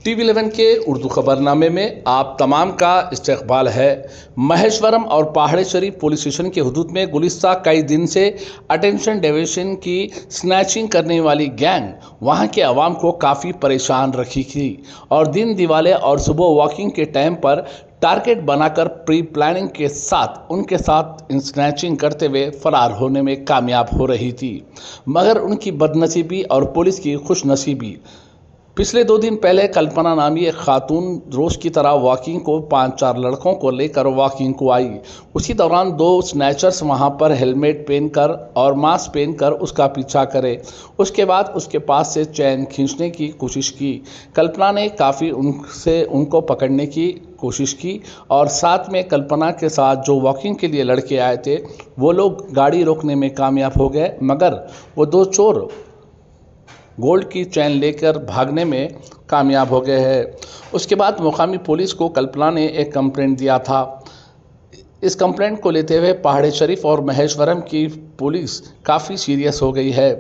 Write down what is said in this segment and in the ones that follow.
TV11 के उर्दू खबरनामे में आप तमाम का इस्तकबाल है। महेश्वरम और पहाड़ी शरीफ पुलिस स्टेशन के हुदूद में गुज़िश्ता कई दिन से अटेंशन डेविएशन की स्नैचिंग करने वाली गैंग वहां के अवाम को काफ़ी परेशान रखी थी और दिन दिवाले और सुबह वॉकिंग के टाइम पर टारगेट बनाकर प्री प्लानिंग के साथ उनके साथ स्नैचिंग करते हुए फरार होने में कामयाब हो रही थी। मगर उनकी बदनसीबी और पुलिस की खुशनसीबी, पिछले 2 दिन पहले कल्पना नामी एक खातून रोज़ की तरह वॉकिंग को 5-4 लड़कों को लेकर वॉकिंग को आई। उसी दौरान 2 स्नैचर्स वहां पर हेलमेट पहनकर और मास्क पहनकर उसका पीछा करे। उसके बाद उसके पास से चैन खींचने की कोशिश की। कल्पना ने काफ़ी उनको पकड़ने की कोशिश की और साथ में कल्पना के साथ जो वॉकिंग के लिए लड़के आए थे वो लोग गाड़ी रोकने में कामयाब हो गए, मगर वो 2 चोर गोल्ड की चैन लेकर भागने में कामयाब हो गए हैं। उसके बाद मुकामी पुलिस को कल्पना ने एक कंप्लेंट दिया था। इस कंप्लेंट को लेते हुए पहाड़ी शरीफ और महेश्वरम की पुलिस काफ़ी सीरियस हो गई है।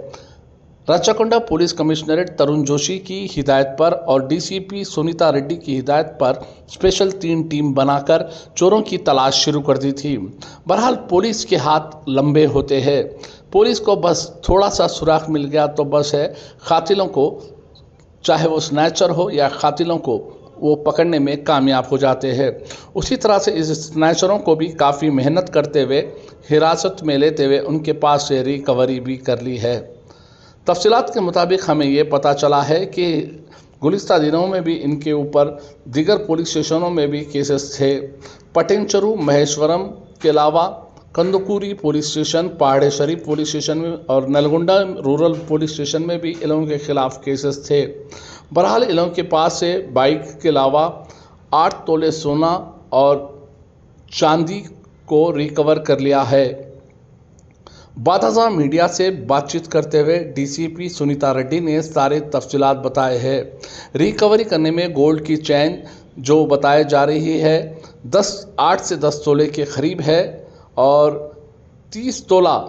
रचकोंडा पुलिस कमिश्नरेट तरुण जोशी की हिदायत पर और डीसीपी सुनीता रेड्डी की हिदायत पर स्पेशल 3 टीम बनाकर चोरों की तलाश शुरू कर दी थी। बहरहाल पुलिस के हाथ लंबे होते हैं। पुलिस को बस थोड़ा सा सुराग मिल गया तो बस है, कातिलों को, चाहे वो स्नैचर हो या कातिलों को, वो पकड़ने में कामयाब हो जाते हैं। उसी तरह से इस स्नैचरों को भी काफ़ी मेहनत करते हुए हिरासत में लेते हुए उनके पास से रिकवरी भी कर ली है। तफसीलात के मुताबिक हमें ये पता चला है कि गुज़िश्ता दिनों में भी इनके ऊपर दीगर पुलिस स्टेशनों में भी केसेस थे। पटेंचरू महेश्वरम के अलावा कंदुकूरी पुलिस स्टेशन, पहाड़ी शरीफ पुलिस स्टेशन में और नलगुंडा रूरल पुलिस स्टेशन में भी इन लोगों के खिलाफ केसेस थे। बहरहाल इन लोगों के पास से बाइक के अलावा 8 तोले सोना और चांदी को रिकवर कर लिया है। बादाजा मीडिया से बातचीत करते हुए डीसीपी सुनीता रेड्डी ने सारे तफसीलात बताए हैं। रिकवरी करने में गोल्ड की चैन जो बताई जा रही है 8 से 10 तोले के करीब है और 30 तोला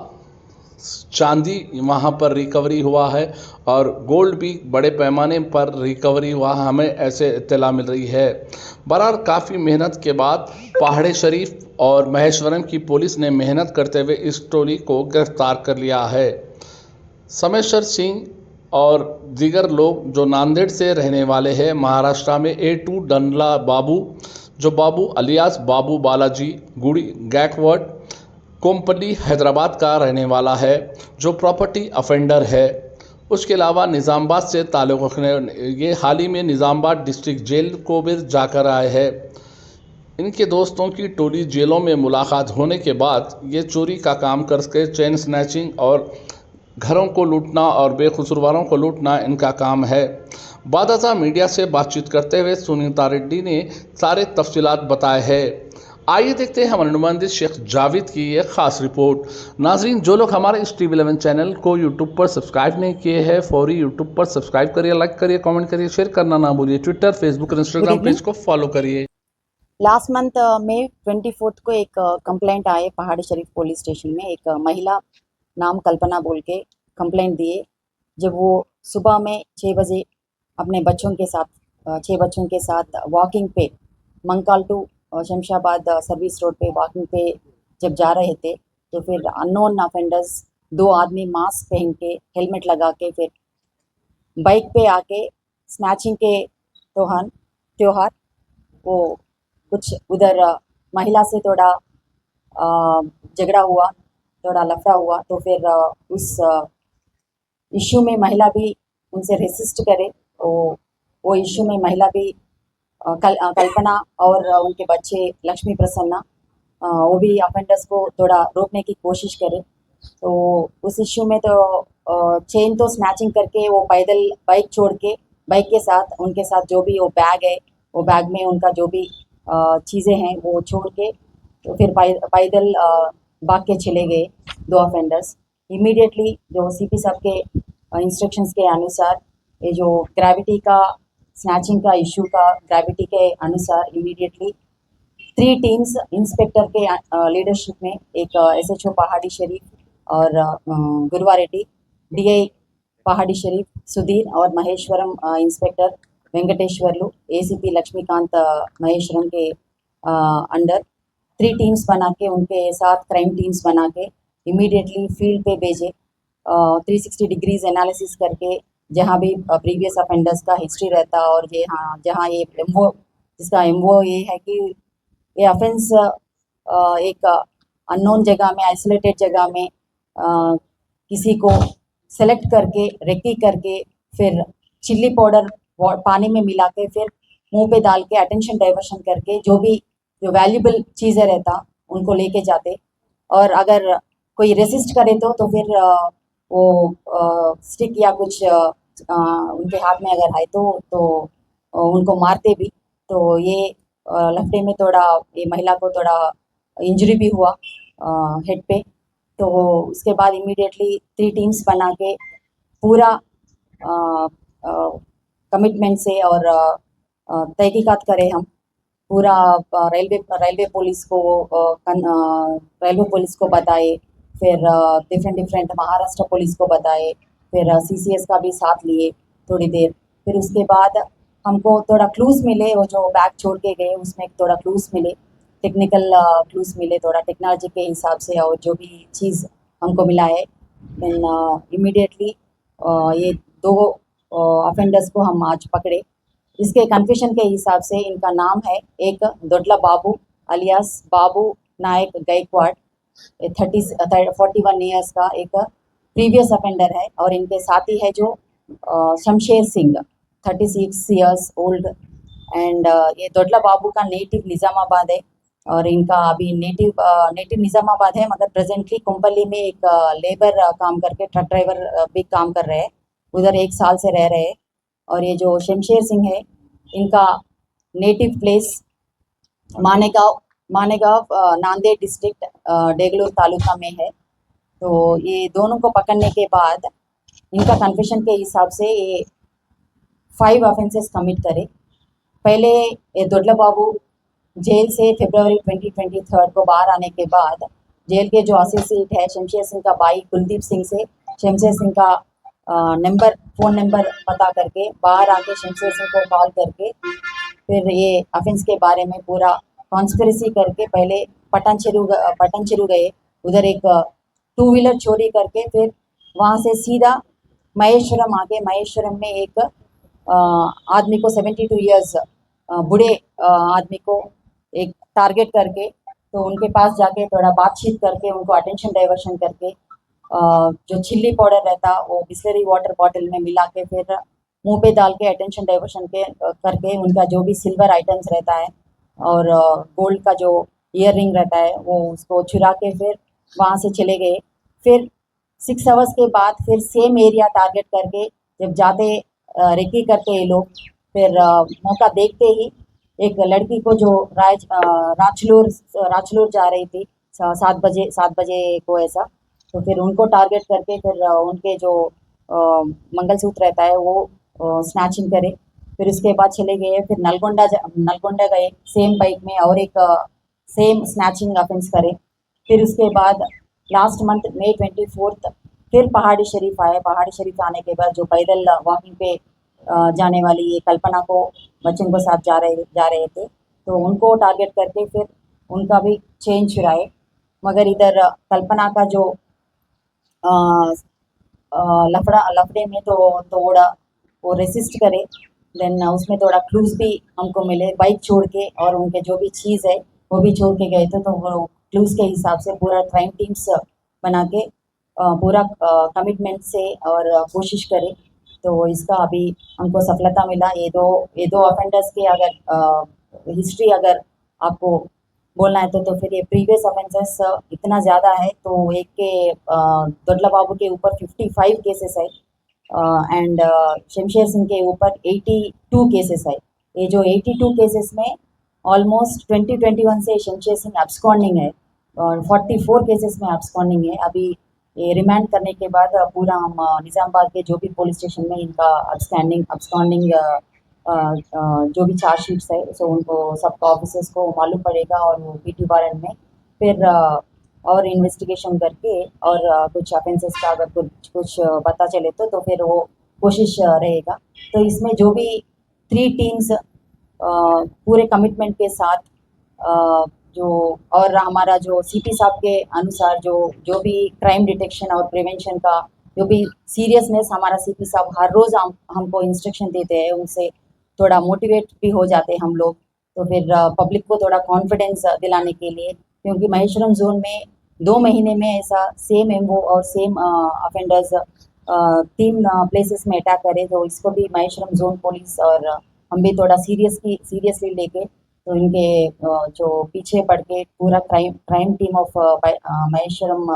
चांदी वहां पर रिकवरी हुआ है और गोल्ड भी बड़े पैमाने पर रिकवरी हुआ, हमें ऐसे इत्तला मिल रही है। बहरहाल काफ़ी मेहनत के बाद पहाड़ी शरीफ और महेश्वरम की पुलिस ने मेहनत करते हुए इस टोली को गिरफ्तार कर लिया है। समेश्वर सिंह और दीगर लोग जो नांदेड़ से रहने वाले हैं, महाराष्ट्र में A2 डंडला बाबू, जो बाबू अलियास बाबू बालाजी गुड़ी गैकवर्ड कोम्पली हैदराबाद का रहने वाला है, जो प्रॉपर्टी अफेंडर है। उसके अलावा निज़ामाबाद से ताल्लुक़ रखने, ये हाल ही में निज़ामाबाद डिस्ट्रिक्ट जेल को भी जाकर आए हैं। इनके दोस्तों की टोली जेलों में मुलाकात होने के बाद ये चोरी का काम करके चेन स्नैचिंग और घरों को लूटना और बेकसूरवारों को लूटना इनका काम है। बादाजा मीडिया से बातचीत करते हुए सुनीता रेड्डी ने सारे तफसीलात बताए हैं। आइए देखते हैं हमारे नुमाइंदे शेख जावेद की एक खास रिपोर्ट। नाजरीन, जो लोग हमारे इस TV11 चैनल को यूट्यूब पर सब्सक्राइब नहीं किए हैं, फौरी यूट्यूब पर सब्सक्राइब करिए, लाइक करिए, कमेंट करिए, शेयर करना ना भूलिए। ट्विटर, फेसबुक और इंस्टाग्राम पेज को फॉलो करिए। लास्ट मंथ में 24 को एक कंप्लेंट आए पहाड़ी शरीफ पुलिस स्टेशन में। एक महिला नाम कल्पना बोल के कंप्लेंट दिए। जब वो सुबह में 6 बजे अपने बच्चों के साथ 6 बच्चों के साथ वॉकिंग पे मंकाल टू शमशाबाद सर्विस रोड पे वॉकिंग पे जब जा रहे थे तो फिर अननोन ऑफेंडर्स 2 आदमी मास्क पहन के हेलमेट लगा के फिर बाइक पे आके स्नैचिंग के त्योहार वो कुछ उधर महिला से थोड़ा झगड़ा हुआ, थोड़ा लफड़ा हुआ। तो फिर उस इश्यू में महिला भी उनसे रेसिस्ट करे। वो इश्यू में महिला भी कल्पना और उनके बच्चे लक्ष्मी प्रसन्ना वो भी ऑफेंडर्स को थोड़ा रोकने की कोशिश करे। तो उस इश्यू में तो चेन तो स्नैचिंग करके वो पैदल बाइक छोड़ के बाइक के साथ उनके साथ जो भी वो बैग है, वो बैग में उनका जो भी चीज़ें हैं वो छोड़ के तो फिर पैदल भाग के चले गए 2 ऑफेंडर्स। इमीडिएटली जो सीपी साहब के इंस्ट्रक्शंस के अनुसार ये जो ग्रेविटी का स्नैचिंग का इशू का ग्रेविटी के अनुसार इमीडिएटली 3 टीम्स इंस्पेक्टर के लीडरशिप में, एक SHO पहाड़ी शरीफ और गुरुवा रेड्डी, DI पहाड़ी शरीफ सुधीर और महेश्वरम इंस्पेक्टर वेंकटेश्वर्लु, एसीपी लक्ष्मीकांत महेश्वरम के अंडर 3 टीम्स बना के उनके साथ क्राइम टीम्स बना के इमीडिएटली फील्ड पे भेजे। 360 डिग्रीज एनालिसिस करके जहाँ भी प्रीवियस अफेंडर्स का हिस्ट्री रहता और ये हाँ जहाँ ये एमओ जिसका एमओ ये है कि ये ऑफेंस एक अननोन जगह में आइसोलेटेड जगह में किसी को सेलेक्ट करके रेकी करके फिर चिल्ली पाउडर पानी में मिला के फिर मुंह पे डाल के अटेंशन डाइवर्शन करके जो वैल्यूबल चीज़ें रहता उनको लेके जाते और अगर कोई रेसिस्ट करे तो फिर वो स्टिक या कुछ उनके हाथ में अगर है तो उनको मारते भी। तो ये लफड़े में थोड़ा ये महिला को थोड़ा इंजरी भी हुआ हेड पे। तो उसके बाद इमीडिएटली 3 टीम्स बना के पूरा कमिटमेंट से और तहकीकात करें हम पूरा रेलवे पुलिस को बताए, फिर डिफरेंट महाराष्ट्र पुलिस को बताए, फिर सीसीएस का भी साथ लिए थोड़ी देर। फिर उसके बाद हमको थोड़ा क्लूज़ मिले, वो जो बैग छोड़ के गए उसमें थोड़ा क्लूज़ मिले, टेक्निकल क्लूज़ मिले थोड़ा टेक्नोलॉजी के हिसाब से और जो भी चीज़ हमको मिला है। देन इमीडिएटली ये 2 ऑफेंडर्स को हम आज पकड़े। इसके कन्फेशन के हिसाब से इनका नाम है एक दोडला बाबू अलियास बाबू नायक गायकवाड़, 41 ईयर्स का एक प्रीवियस अफेंडर है और इनके साथी है जो Shamsher Singh 36 years old and ये दोडला बाबू का नेटिव निज़ामाबाद है और इनका अभी नेटिव निज़ामाबाद है मगर प्रेजेंटली कुंपली में एक लेबर काम करके ट्रक ड्राइवर भी काम कर रहे हैं, उधर 1 साल से रह रहे हैं। और ये जो शमशेर सिंह है इनका native place Manegaon Nanded district Deglur taluka में है। तो ये दोनों को पकड़ने के बाद इनका कन्फेशन के हिसाब से ये 5 ऑफेंसेस कमिट करे। पहले ये दोडला बाबू जेल से फरवरी 2023 को बाहर आने के बाद जेल के जो एसोसिएट है शमशेर सिंह का भाई कुलदीप सिंह से शमशेर सिंह का फ़ोन नंबर पता करके बाहर आके शमशेर सिंह को कॉल करके फिर ये ऑफेंस के बारे में पूरा कॉन्स्पिरेसी करके पहले पटन गए, उधर एक 2 व्हीलर चोरी करके फिर वहाँ से सीधा महेश्वरम आके महेश्वरम में एक आदमी को 72 ईयर्स बूढ़े आदमी को एक टारगेट करके तो उनके पास जाके थोड़ा बातचीत करके उनको अटेंशन डाइवर्शन करके जो चिल्ली पाउडर रहता वो बिस्लरी वाटर बॉटल में मिला के फिर मुंह पे डाल के अटेंशन डाइवर्शन करके उनका जो भी सिल्वर आइटम्स रहता है और गोल्ड का जो ईयर रिंग रहता है वो उसको चुरा के फिर वहाँ से चले गए। फिर 6 आवर्स के बाद फिर सेम एरिया टारगेट करके जब जाते रेकी करते ये लोग फिर मौका देखते ही एक लड़की को जो राजलूर जा रही थी 7 बजे को ऐसा, तो फिर उनको टारगेट करके फिर उनके जो मंगलसूत्र रहता है वो स्नैचिंग करे। फिर उसके बाद चले गए फिर नलगोंडा गए सेम बाइक में और एक सेम स्नैचिंग ऑफेंस करे। फिर उसके बाद लास्ट मंथ May 24 फिर पहाड़ी शरीफ आए। पहाड़ी शरीफ आने के बाद जो पैदल वॉकिंग पे जाने वाली ये कल्पना को बच्चों के साथ जा रहे थे तो उनको टारगेट करके फिर उनका भी चेन छुड़ाए। मगर इधर कल्पना का जो लफड़े में तो थोड़ा वो रेसिस्ट करे, देन उसमें थोड़ा क्लूज़ भी हमको मिले बाइक छोड़ के और उनके जो भी चीज़ है वो भी छोड़ के गए थे। तो वो क्लूज़ के हिसाब से पूरा क्राइम टीम्स बना के पूरा कमिटमेंट से और कोशिश करे तो इसका अभी हमको सफलता मिला। ये दो ऑफेंडर्स के अगर हिस्ट्री अगर आपको बोलना है तो फिर ये प्रीवियस ऑफेंसेस इतना ज़्यादा है तो एक के दोडला बाबू के ऊपर 55 केसेस है एंड शमशेर सिंह के ऊपर 82 केसेस है। ये जो 82 केसेस में ऑलमोस्ट 2021 से शमशेर सिंह अब्सकॉन्डिंग है और 44 केसेस में अब्सकॉन्डिंग है। अभी ये रिमांड करने के बाद पूरा हम निज़ामाबाद के जो भी पुलिस स्टेशन में इनका अब्सकॉन्डिंग जो भी चार्जशीट्स है सो उनको सबका ऑफिसर्स को मालूम पड़ेगा और वो पीटी वारंट में फिर और इन्वेस्टिगेशन करके और कुछ ऑफेंसेस का अगर कुछ पता चले तो फिर वो कोशिश रहेगा। तो इसमें जो भी 3 टीम्स पूरे कमिटमेंट के साथ जो और हमारा जो सीपी साहब के अनुसार जो भी क्राइम डिटेक्शन और प्रिवेंशन का जो भी सीरियसनेस हमारा सीपी साहब हर रोज़ हमको इंस्ट्रक्शन देते हैं, उनसे थोड़ा मोटिवेट भी हो जाते हैं हम लोग। तो फिर पब्लिक को थोड़ा कॉन्फिडेंस दिलाने के लिए, क्योंकि महेश्वरम जोन में 2 महीने में ऐसा सेम एमओ और सेम ऑफेंडर्स 3 प्लेसेस में अटैक करे, तो इसको भी महेश्वरम जोन पुलिस और हम भी थोड़ा सीरियसली लेके तो इनके जो पीछे पड़ के पूरा crime team of Maheshwaram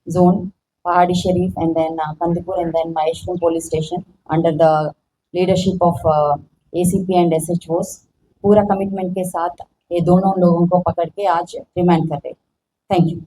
zone, Pahadi Sharif and then Kandipur and then Maheshwaram police station under the leadership of ACP and SHOs पूरा कमिटमेंट के साथ ये दोनों लोगों को पकड़ के आज रिमांड कर रहे। Thank you.